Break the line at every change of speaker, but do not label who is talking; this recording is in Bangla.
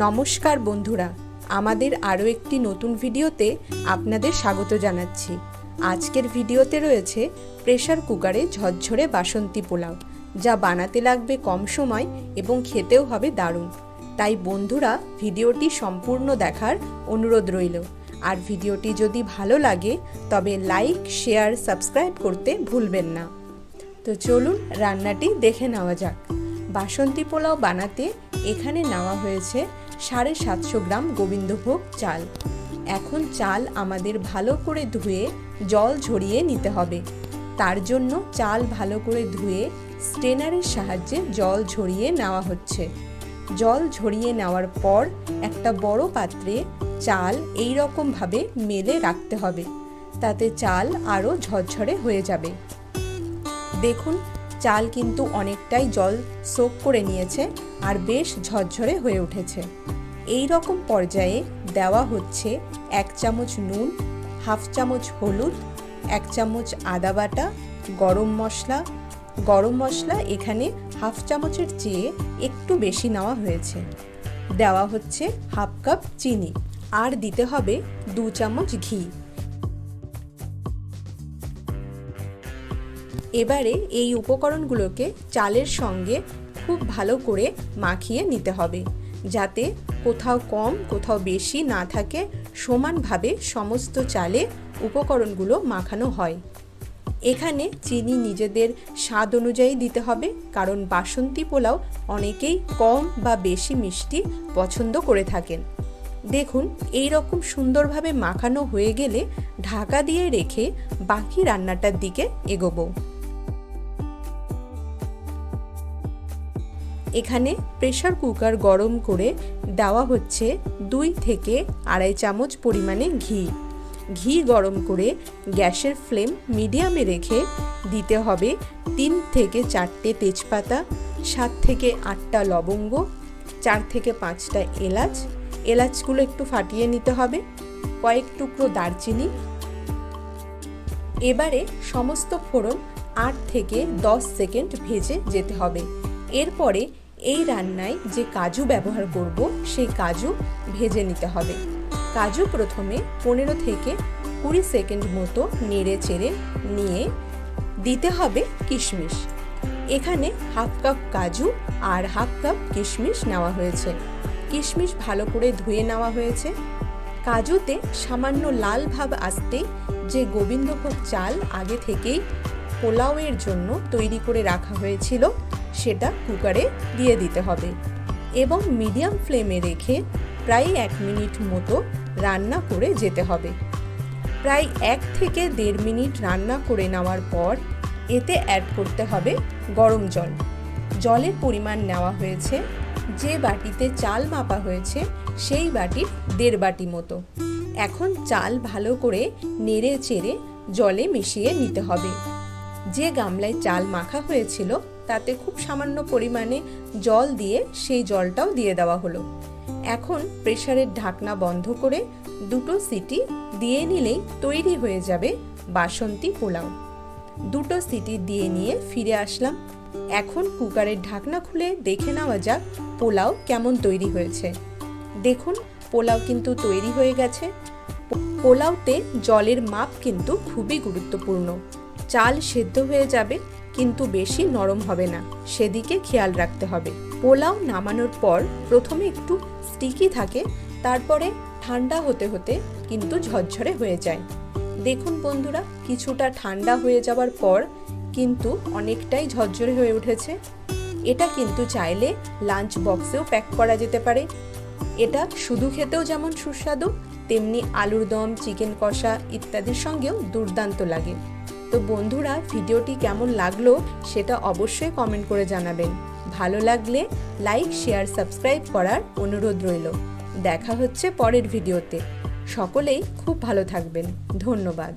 নমস্কার বন্ধুরা, আমাদের আরও একটি নতুন ভিডিওতে আপনাদের স্বাগত জানাচ্ছি। আজকের ভিডিওতে রয়েছে প্রেসার কুকারে ঝরঝরে বাসন্তী পোলাও, যা বানাতে লাগবে কম সময় এবং খেতেও হবে দারুণ। তাই বন্ধুরা, ভিডিওটি সম্পূর্ণ দেখার অনুরোধ রইল। আর ভিডিওটি যদি ভালো লাগে তবে লাইক, শেয়ার, সাবস্ক্রাইব করতে ভুলবেন না। তো চলুন রান্নাটি দেখে নেওয়া যাক। বাসন্তী পোলাও বানাতে এখানে নেওয়া হয়েছে 750 গ্রাম গোবিন্দভোগ চাল। এখন চাল আমাদের ভালো করে ধুয়ে জল ঝরিয়ে নিতে হবে। তার জন্য চাল ভালো করে ধুয়ে স্ট্রেনারের সাহায্যে জল ঝরিয়ে নেওয়া হচ্ছে। জল ঝরিয়ে নেওয়ার পর একটা বড় পাত্রে চাল এই রকমভাবে মেলে রাখতে হবে, তাতে চাল আরও ঝরঝরে হয়ে যাবে। দেখুন, চাল কিন্তু অনেকটাই জল সোক করে নিয়েছে আর বেশ ঝরঝরে হয়ে উঠেছে। এই রকম পর্যায়ে দেওয়া হচ্ছে 1 চামচ নুন, হাফ চামচ হলুদ, 1 চামচ আদা বাটা, গরম মশলা এখানে হাফ চামচের চেয়ে একটু বেশি নেওয়া হয়েছে। দেওয়া হচ্ছে হাফ কাপ চিনি আর দিতে হবে 2 চামচ ঘি। এবারে এই উপকরণগুলোকে চালের সঙ্গে খুব ভালো করে মাখিয়ে নিতে হবে, যাতে কোথাও কম কোথাও বেশি না থাকে, সমানভাবে সমস্ত চালে উপকরণগুলো মাখানো হয়। এখানে চিনি নিজেদের স্বাদ অনুযায়ী দিতে হবে, কারণ বাসন্তী পোলাও অনেকেই কম বা বেশি মিষ্টি পছন্দ করে থাকেন। দেখুন, এই রকম সুন্দরভাবে মাখানো হয়ে গেলে ঢাকা দিয়ে রেখে বাকি রান্নাটার দিকে এগোবো। এখানে প্রেসার কুকার গরম করে দেওয়া হচ্ছে 2 থেকে 2.5 চামচ পরিমাণে ঘি গরম করে গ্যাসের ফ্লেম মিডিয়ামে রেখে দিতে হবে 3 থেকে 4টে তেজপাতা, 7 থেকে 8টা লবঙ্গ, 4 থেকে 5টা এলাচগুলো একটু ফাটিয়ে নিতে হবে, কয়েক টুকরো দারচিনি। এবারে সমস্ত ফোড়ন 8 থেকে 10 সেকেন্ড ভেজে যেতে হবে। এরপরে এই রান্নায় যে কাজু ব্যবহার করব সেই কাজু ভেজে নিতে হবে। কাজু প্রথমে 15 থেকে 20 সেকেন্ড মতো নেড়ে চেড়ে নিয়ে দিতে হবে কিশমিশ। এখানে হাফ কাপ কাজু আর হাফ কাপ কিশমিশ নেওয়া হয়েছে। কিশমিশ ভালো করে ধুয়ে নেওয়া হয়েছে। কাজুতে সামান্য লাল ভাব আসতেই যে গোবিন্দভোগ চাল আগে থেকেই পোলাওয়ের জন্য তৈরি করে রাখা হয়েছিল সেটা কুকারে দিয়ে দিতে হবে এবং মিডিয়াম ফ্লেমে রেখে প্রায় 1 মিনিট মতো রান্না করে যেতে হবে। প্রায় 1 থেকে 1.5 মিনিট রান্না করে নেওয়ার পর এতে অ্যাড করতে হবে গরম জল। জলের পরিমাণ নেওয়া হয়েছে যে বাটিতে চাল মাপা হয়েছে সেই বাটির 1.5 বাটি মতো। এখন চাল ভালো করে নেড়ে চেড়ে জলে মিশিয়ে নিতে হবে। যে গামলায় চাল মাখা হয়েছিল তাতে খুব সামান্য পরিমাণে জল দিয়ে সেই জলটাও দিয়ে দেওয়া হলো। এখন প্রেসারের ঢাকনা বন্ধ করে 2টো সিটি দিয়ে নিলেই তৈরি হয়ে যাবে বাসন্তী পোলাও। 2টো সিটি দিয়ে নিয়ে ফিরে আসলাম। এখন কুকারের ঢাকনা খুলে দেখে নেওয়া যাক পোলাও কেমন তৈরি হয়েছে। দেখুন, পোলাও কিন্তু তৈরি হয়ে গেছে। পোলাওতে জলের মাপ কিন্তু খুবই গুরুত্বপূর্ণ। চাল সেদ্ধ হয়ে যাবে কিন্তু বেশি নরম হবে না, সেদিকে খেয়াল রাখতে হবে। পোলাও নামানোর পর প্রথমে একটু স্টিকি থাকে, তারপরে ঠান্ডা হতে হতে কিন্তু ঝরঝরে হয়ে যায়। দেখুন বন্ধুরা, কিছুটা ঠান্ডা হয়ে যাওয়ার পর কিন্তু অনেকটাই ঝরঝরে হয়ে উঠেছে। এটা কিন্তু চাইলে লাঞ্চ বক্সেও প্যাক করা যেতে পারে। এটা শুধু খেতেও যেমন সুস্বাদু, তেমনি আলুর দম, চিকেন কষা ইত্যাদির সঙ্গেও দুর্দান্ত লাগে। তো বন্ধুরা, ভিডিওটি কেমন লাগলো সেটা অবশ্যই কমেন্ট করে জানাবেন। ভালো লাগলে লাইক, শেয়ার, সাবস্ক্রাইব করার অনুরোধ রইল। দেখা হচ্ছে পরের ভিডিওতে। সকলেই খুব ভালো থাকবেন। ধন্যবাদ।